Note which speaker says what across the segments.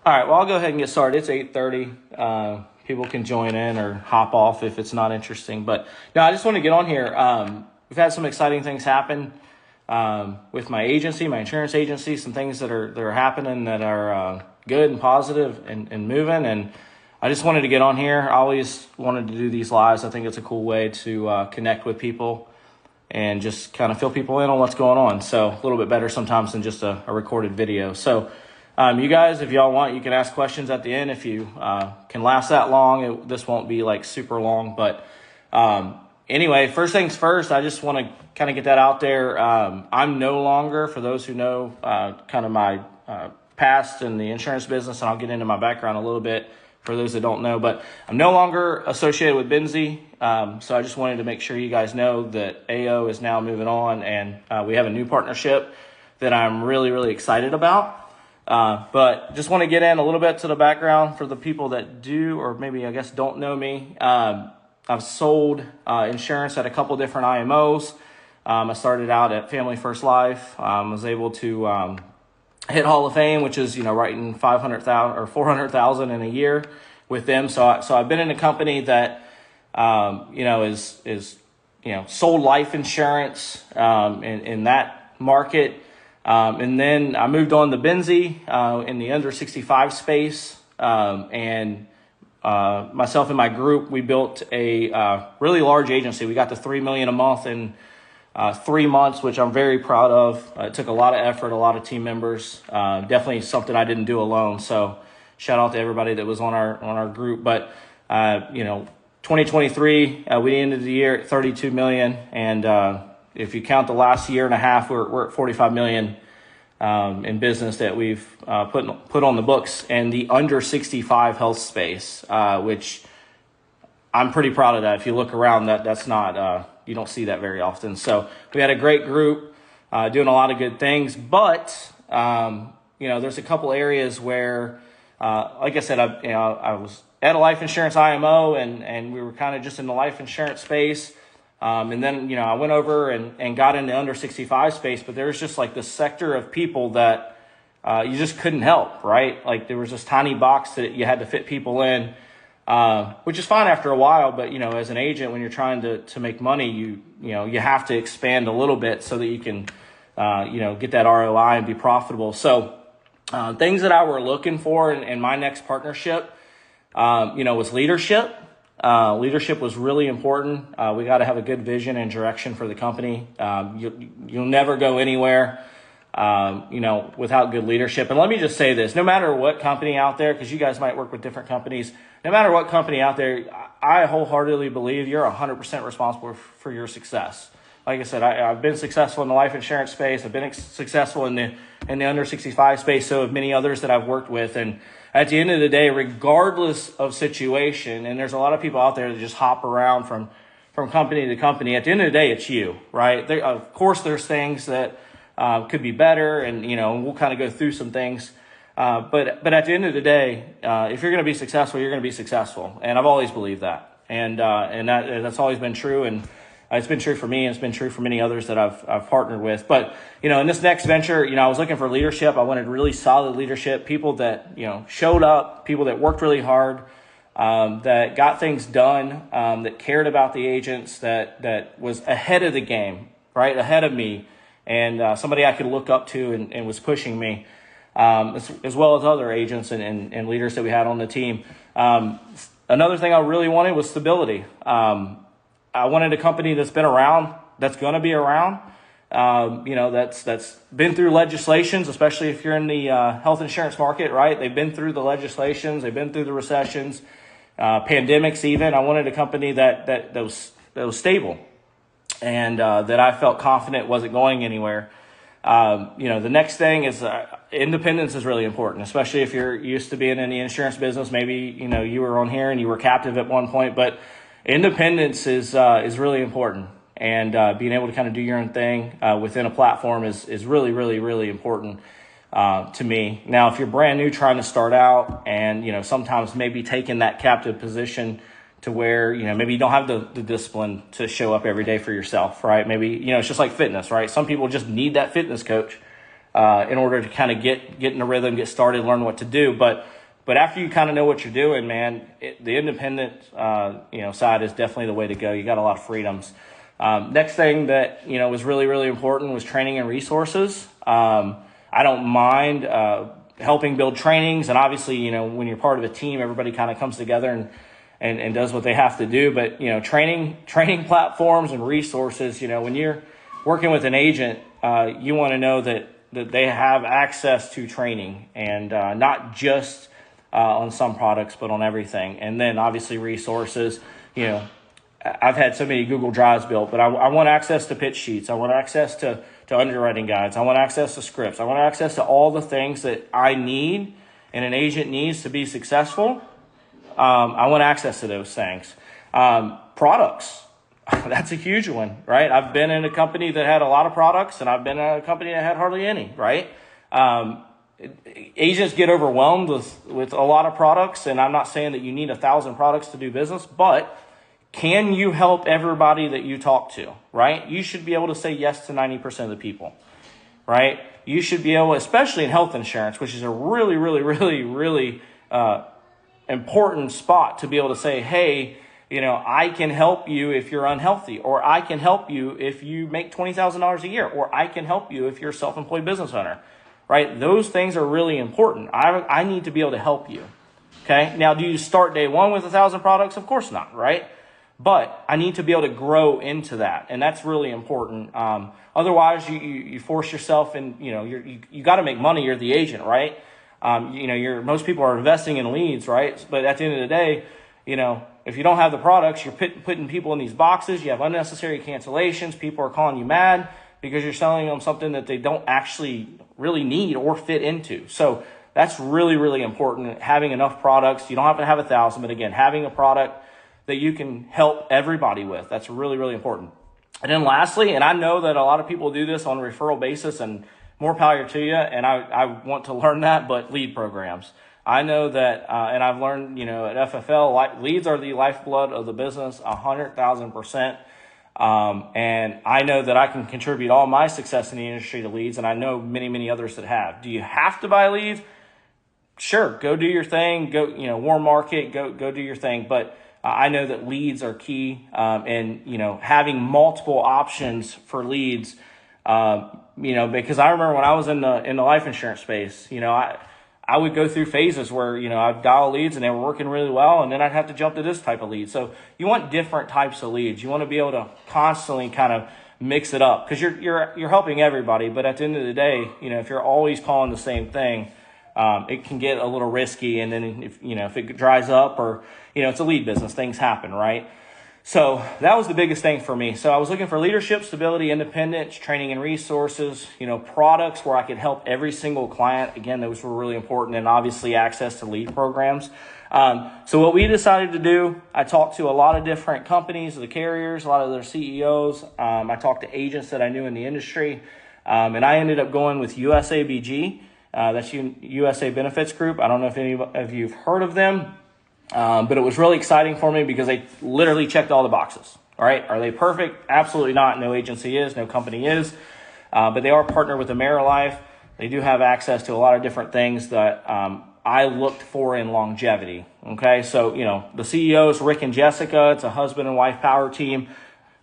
Speaker 1: All right, well, I'll go ahead and get started. It's 8:30. People can join in or hop off if it's not interesting. But no, I just want to get on here. We've had some exciting things happen with my agency, my insurance agency, some things that are happening that are good and positive and moving. And I just wanted to get on here. I always wanted to do these lives. I think it's a cool way to connect with people and just kind of fill people in on what's going on. So a little bit better sometimes than just a recorded video. So you guys, if y'all want, you can ask questions at the end. If you can last that long, this won't be like super long. But anyway, first things first, I just want to kind of get that out there. I'm no longer, for those who know kind of my past in the insurance business, and I'll get into my background a little bit for those that don't know, but I'm no longer associated with Benzie. So I just wanted to make sure you guys know that AO is now moving on, and we have a new partnership that I'm really, really excited about. But just want to get in a little bit to the background for the people that do, or maybe I guess don't know me. I've sold insurance at a couple different IMOs. I started out at Family First Life. Was able to hit Hall of Fame, which is writing $500,000 or $400,000 in a year with them. So I've been in a company that is sold life insurance in that market. And then I moved on to Benzie in the under 65 space. And myself and my group, we built a really large agency. We got to $3 million a month in 3 months, which I'm very proud of. It took a lot of effort, a lot of team members. Definitely something I didn't do alone. So shout out to everybody that was on our group. But 2023, we ended the year at 32 million, and if you count the last year and a half, we're at 45 million in business that we've put on the books, and the under 65 health space, which I'm pretty proud of that. If you look around, that's not you don't see that very often. So we had a great group doing a lot of good things, but there's a couple areas where, like I said, I was at a life insurance IMO, and we were kind of just in the life insurance space. And then, I went over and got into under 65 space, but there was just like this sector of people that you just couldn't help, right? Like there was this tiny box that you had to fit people in, which is fine after a while. But, as an agent, when you're trying to make money, you have to expand a little bit so that you can, get that ROI and be profitable. So things that I were looking for in my next partnership, was leadership. Leadership was really important. We got to have a good vision and direction for the company. You'll never go anywhere, without good leadership. And let me just say this, no matter what company out there, because you guys might work with different companies, no matter what company out there, I wholeheartedly believe you're 100% responsible for your success. Like I said, I've been successful in the life insurance space. I've been successful in the under 65 space. So have many others that I've worked with. And at the end of the day, regardless of situation, and there's a lot of people out there that just hop around from company to company. At the end of the day, it's you, right? Of course, there's things that could be better, and we'll kind of go through some things. But at the end of the day, if you're going to be successful, you're going to be successful, and I've always believed that, and that's always been true, and it's been true for me, and it's been true for many others that I've partnered with. But, in this next venture, I was looking for leadership. I wanted really solid leadership, people that, showed up, people that worked really hard, that got things done, that cared about the agents, that was ahead of the game, right? Ahead of me, and somebody I could look up to and was pushing me, as well as other agents and leaders that we had on the team. Another thing I really wanted was stability. I wanted a company that's been around, that's going to be around, that's been through legislations, especially if you're in the health insurance market, right? They've been through the legislations, they've been through the recessions, pandemics even. I wanted a company that was stable and that I felt confident wasn't going anywhere. The next thing is independence is really important, especially if you're used to being in the insurance business. Maybe, you were on here and you were captive at one point, but independence is really important, and being able to kind of do your own thing within a platform is really, really, really important to me. Now, if you're brand new trying to start out, and sometimes maybe taking that captive position to where maybe you don't have the discipline to show up every day for yourself, right? Maybe it's just like fitness, right? Some people just need that fitness coach in order to kind of get in the rhythm, get started, learn what to do. But after you kind of know what you're doing, man, the independent side is definitely the way to go. You got a lot of freedoms. Next thing that was really, really important was training and resources. I don't mind helping build trainings, and obviously when you're part of a team, everybody kind of comes together and does what they have to do. But training platforms and resources. When you're working with an agent, you want to know that they have access to training, and not just on some products, but on everything. And then obviously resources. I've had so many Google Drives built, but I want access to pitch sheets. I want access to underwriting guides. I want access to scripts. I want access to all the things that I need and an agent needs to be successful. I want access to those things. Products. That's a huge one, right? I've been in a company that had a lot of products, and I've been in a company that had hardly any, right? Agents get overwhelmed with a lot of products, and I'm not saying that you need 1,000 products to do business, but can you help everybody that you talk to, right? You should be able to say yes to 90% of the people, right? You should be able, especially in health insurance, which is a really, really, really, really important spot to be able to say, hey, I can help you if you're unhealthy, or I can help you if you make $20,000 a year, or I can help you if you're a self-employed business owner, right? Those things are really important. I need to be able to help you, okay? Now, do you start day one with 1,000 products? Of course not, right? But I need to be able to grow into that, and that's really important. Otherwise, you force yourself, and you got to make money. You're the agent, right? Most people are investing in leads, right? But at the end of the day, if you don't have the products, you're putting people in these boxes. You have unnecessary cancellations. People are calling you mad because you're selling them something that they don't actually really need or fit into. So that's really, really important. Having enough products. You don't have to have 1,000, but again, having a product that you can help everybody with. That's really, really important. And then lastly, and I know that a lot of people do this on a referral basis, and more power to you, and I want to learn that, but lead programs. I know that, and I've learned, at FFL, leads are the lifeblood of the business, 100,000%. And I know that I can contribute all my success in the industry to leads, and I know many, many others that have. Do you have to buy leads? Sure, go do your thing. Go, warm market, go do your thing. But I know that leads are key, and having multiple options for leads. Because I remember when I was in the life insurance space, I would go through phases where I'd dial leads and they were working really well, and then I'd have to jump to this type of lead. So you want different types of leads. You want to be able to constantly kind of mix it up, because you're helping everybody. But at the end of the day, if you're always calling the same thing, it can get a little risky. And then if it dries up, or it's a lead business, things happen, right? So that was the biggest thing for me. So I was looking for leadership, stability, independence, training and resources, products where I could help every single client. Again, those were really important, and obviously access to lead programs. So what we decided to do, I talked to a lot of different companies, the carriers, a lot of their CEOs. I talked to agents that I knew in the industry, and I ended up going with USABG. That's USA Benefits Group. I don't know if any of you have heard of them. But it was really exciting for me because they literally checked all the boxes. All right. Are they perfect? Absolutely not. No agency is, no company is. But they are partnered with Americo. They do have access to a lot of different things that I looked for in longevity. Okay. So, the CEOs, Rick and Jessica, it's a husband and wife power team.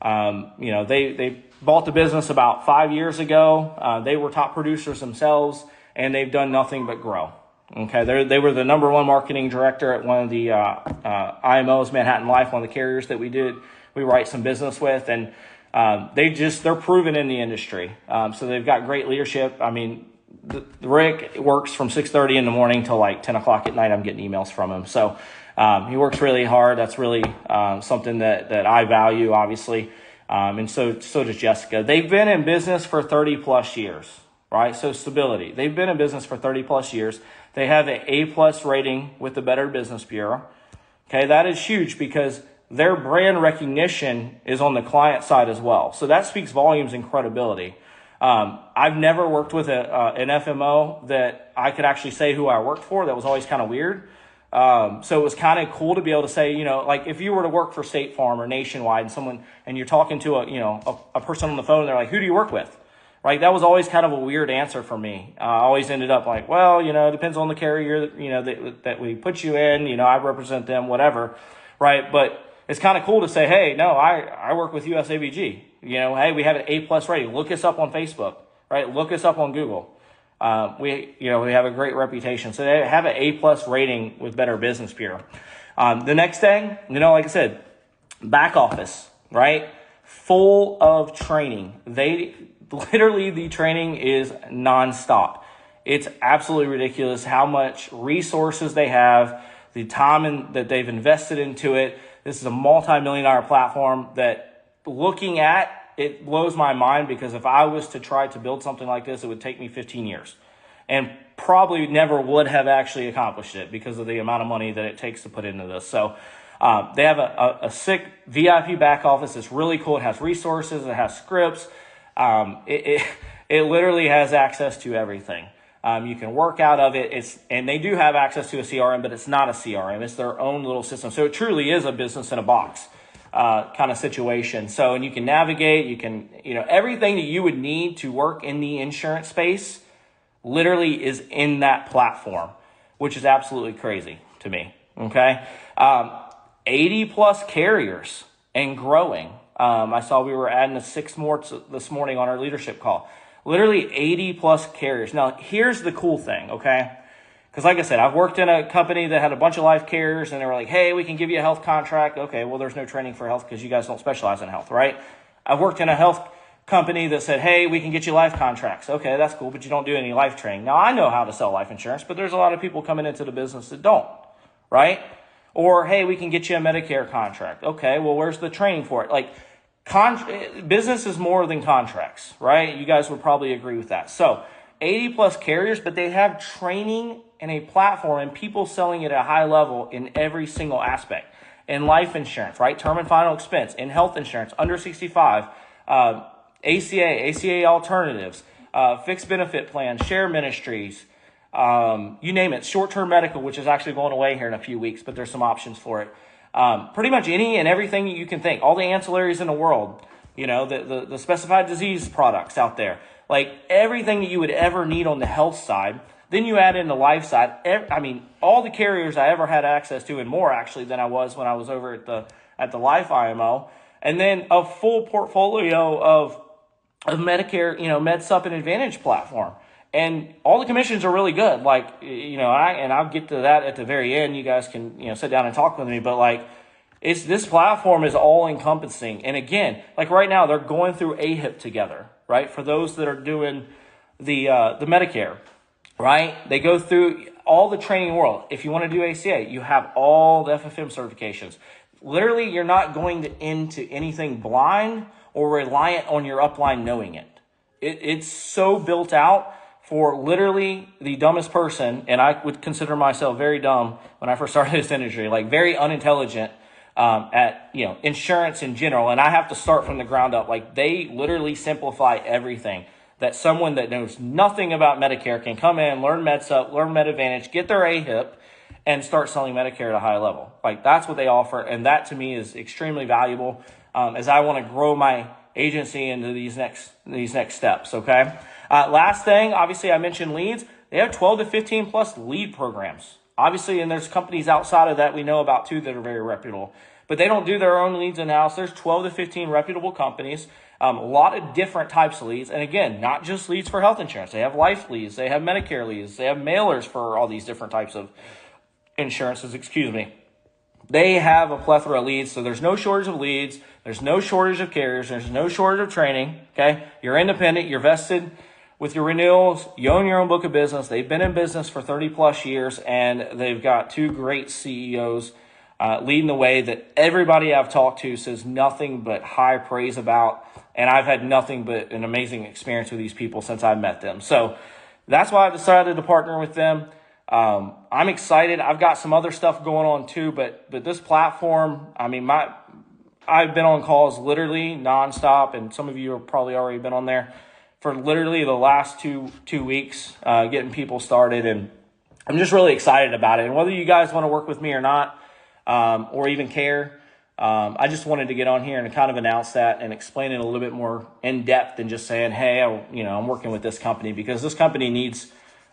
Speaker 1: They bought the business about 5 years ago. They were top producers themselves, and they've done nothing but grow. Okay, they were the number one marketing director at one of the IMOs, Manhattan Life, one of the carriers that we write some business with, and they're proven in the industry. So they've got great leadership. I mean, Rick works from 6:30 in the morning till like 10 o'clock at night. I'm getting emails from him. So he works really hard. That's really something that I value, obviously. And so does Jessica. They've been in business for 30 plus years, right? So stability. They've been in business for 30 plus years. They have an A+ rating with the Better Business Bureau. Okay, that is huge because their brand recognition is on the client side as well. So that speaks volumes and credibility. I've never worked with an FMO that I could actually say who I worked for. That was always kind of weird. So it was kind of cool to be able to say, like if you were to work for State Farm or Nationwide, and you're talking to a person on the phone, they're like, "Who do you work with?" right? That was always kind of a weird answer for me. I always ended up like, well, it depends on the carrier, that we put you in, I represent them, whatever, right? But it's kind of cool to say, hey, no, I work with USABG. Hey, we have an A+ rating. Look us up on Facebook, right? Look us up on Google. We have a great reputation. So they have an A+ rating with Better Business Bureau. The next thing, like I said, back office, right? Full of training. The training is nonstop. It's absolutely ridiculous how much resources they have, the time that they've invested into it. This is a multi-million-dollar platform that, looking at it, blows my mind, because if I was to try to build something like this, it would take me 15 years and probably never would have actually accomplished it because of the amount of money that it takes to put into this. So they have a sick VIP back office. It's really cool. It has resources. It has scripts. It literally has access to everything. You can work out of it. And they do have access to a CRM, but it's not a CRM. It's their own little system. So it truly is a business in a box kind of situation. So, and you can navigate, everything that you would need to work in the insurance space literally is in that platform, which is absolutely crazy to me. Okay. 80+ carriers and growing. I saw we were adding 6 more this morning on our leadership call. Literally 80+ carriers. Now, here's the cool thing, okay? Because like I said, I've worked in a company that had a bunch of life carriers, and they were like, hey, we can give you a health contract. Okay, well, there's no training for health because you guys don't specialize in health, right? I've worked in a health company that said, hey, we can get you life contracts. Okay, that's cool, but you don't do any life training. Now, I know how to sell life insurance, but there's a lot of people coming into the business that don't, right? Or, hey, we can get you a Medicare contract. Okay, well, where's the training for it? Like, business is more than contracts, right? You guys would probably agree with that. So 80+ carriers, but they have training and a platform and people selling it at a high level in every single aspect. In life insurance, right? Term and final expense. In health insurance, under 65, ACA alternatives, fixed benefit plans, share ministries, you name it. Short-term medical, which is actually going away here in a few weeks, but there's some options for it. Pretty much any and everything you can think, all the ancillaries in the world, the specified disease products out there, like everything that you would ever need on the health side. Then you add in the life side. All the carriers I ever had access to, and more actually than I was when I was over at the Life IMO, and then a full portfolio of Medicare, MedSup and Advantage platform. And all the commissions are really good. Like, I'll get to that at the very end. You guys can, sit down and talk with me. But this platform is all encompassing. And again, like right now, they're going through AHIP together, right? For those that are doing the Medicare, right? They go through all the training world. If you want to do ACA, you have all the FFM certifications. Literally, you're not going into anything blind or reliant on your upline knowing it. It's so built out for literally the dumbest person, and I would consider myself very dumb when I first started this industry, like very unintelligent at insurance in general. And I have to start from the ground up. Like, they literally simplify everything that someone that knows nothing about Medicare can come in, learn MedSup, learn Med Advantage, get their AHIP, and start selling Medicare at a high level. Like, that's what they offer, and that to me is extremely valuable as I want to grow my agency into these next steps. Okay. Last thing, obviously I mentioned leads. They have 12 to 15 plus lead programs. Obviously, and there's companies outside of that we know about too that are very reputable, but they don't do their own leads in-house. There's 12 to 15 reputable companies, a lot of different types of leads. And again, not just leads for health insurance. They have life leads. They have Medicare leads. They have mailers for all these different types of insurances, They have a plethora of leads, so there's no shortage of leads. There's no shortage of carriers. There's no shortage of training, okay? You're independent. You're vested with your renewals. You own your own book of business. They've been in business for 30+ years, and they've got 2 great CEOs leading the way that everybody I've talked to says nothing but high praise about, and I've had nothing but an amazing experience with these people since I met them. So that's why I decided to partner with them. I'm excited. I've got some other stuff going on too, but this platform, I've been on calls literally nonstop, and some of you have probably already been on there for literally the last two weeks, getting people started, and I'm just really excited about it. And whether you guys want to work with me or not, or even care, I just wanted to get on here and kind of announce that and explain it a little bit more in depth than just saying, hey, I'm working with this company, because this company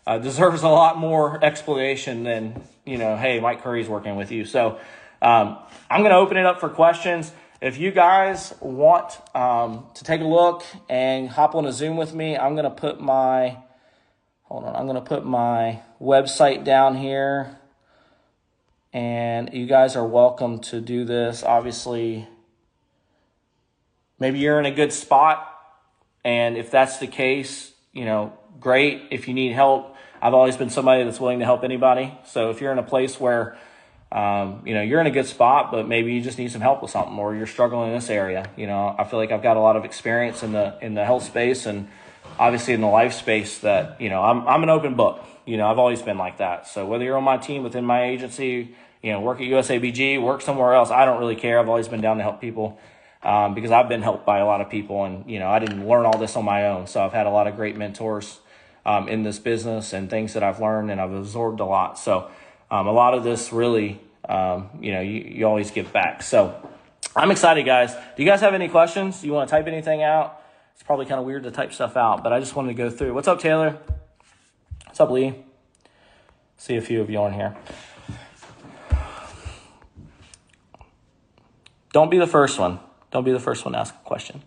Speaker 1: deserves a lot more explanation than, hey, Mike Curry's working with you. So I'm going to open it up for questions. If you guys want to take a look and hop on a Zoom with me, I'm going to put my website down here. And you guys are welcome to do this. Obviously, maybe you're in a good spot. And if that's the case, great. If you need help, I've always been somebody that's willing to help anybody. So if you're in a place where, you're in a good spot, but maybe you just need some help with something, or you're struggling in this area, I feel like I've got a lot of experience in the health space, and obviously in the life space that, I'm an open book. I've always been like that. So whether you're on my team within my agency, work at USABG, work somewhere else, I don't really care. I've always been down to help people because I've been helped by a lot of people, and, I didn't learn all this on my own. So I've had a lot of great mentors in this business and things that I've learned, and I've absorbed a lot. So a lot of this really, you always give back. So I'm excited, guys. Do you guys have any questions? Do you want to type anything out? It's probably kind of weird to type stuff out, but I just wanted to go through. What's up, Taylor? What's up, Lee? See a few of you on here. Don't be the first one. Don't be the first one to ask a question.